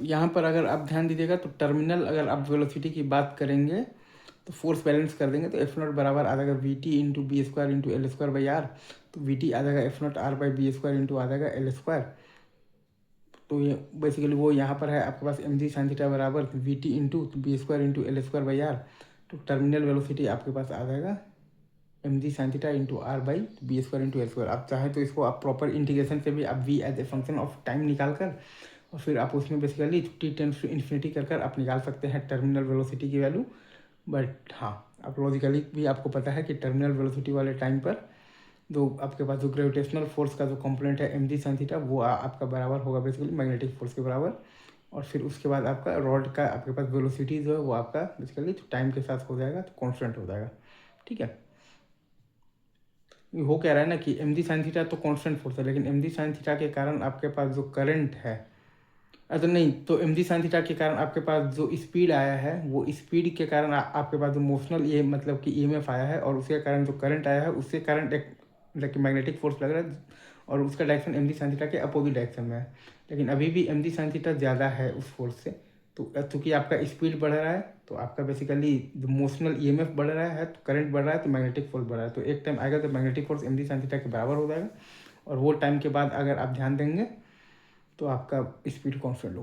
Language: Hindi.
यहाँ पर अगर आप ध्यान दीजिएगा तो टर्मिनल अगर आप वेलोसिटी की बात करेंगे तो फोर्स बैलेंस कर देंगे तो एफ नॉट बराबर आ जाएगा V T into B square into L square by R. तो वी टी आ जाएगा F nought R by B square into आ जाएगा एल स्क्वायर। तो ये बेसिकली वो यहाँ पर है आपके पास एम जी साइन थीटा बराबर V T into B square into L square by R. तो टर्मिनल वेलोसिटी आपके पास आ जाएगा M G sine theta into R by B square into L square. आप चाहें तो इसको आप प्रॉपर इंटीग्रेशन से भी आप V as a function of time निकाल कर और फिर आप उसमें basically T tends to infinity कर आप निकाल सकते हैं टर्मिनल वेलोसिटी की वैल्यू। बट हाँ, आप लॉजिकली भी आपको पता है कि टर्मिनल वेलोसिटी वाले टाइम पर जो आपके पास जो ग्रेविटेशनल फोर्स का जो कंपोनेंट है एम जी साइन थीटा वो आपका बराबर होगा बेसिकली मैग्नेटिक फोर्स के बराबर। और फिर उसके बाद आपका रॉड का आपके पास वेलोसिटी जो है वो आपका बेसिकली टाइम के साथ हो जाएगा तो कॉन्स्टेंट हो जाएगा। ठीक है, हो कह रहा है ना कि एम जी साइन थीटा तो कांस्टेंट फोर्स है, लेकिन एम जी साइन थीटा के कारण आपके पास जो करंट है, अच्छा नहीं, तो एम जी साइन थीटा के कारण आपके पास जो स्पीड आया है वो स्पीड के कारण आपके पास जो मोशनल ये मतलब कि ईएमएफ आया है और उसके कारण जो करंट आया है उससे करंट एक मतलब कि मैग्नेटिक फोर्स लग रहा है और उसका direction M G sine theta के अपोजिट डायरेक्शन में है। लेकिन अभी भी एम जी साइन थीटा ज़्यादा है उस फोर्स से। तो चूँकि आपका स्पीड बढ़ रहा है तो आपका बेसिकली जो मोशनल ईएमएफ बढ़ रहा है तो करंट बढ़ रहा है तो मैग्नेटिक फोर्स बढ़ रहा है। तो एक टाइम आएगा तो magnetic force M G sine theta के बराबर हो जाएगा और वो टाइम के बाद अगर आप ध्यान देंगे तो आपका स्पीड कांस्टेंट होगा।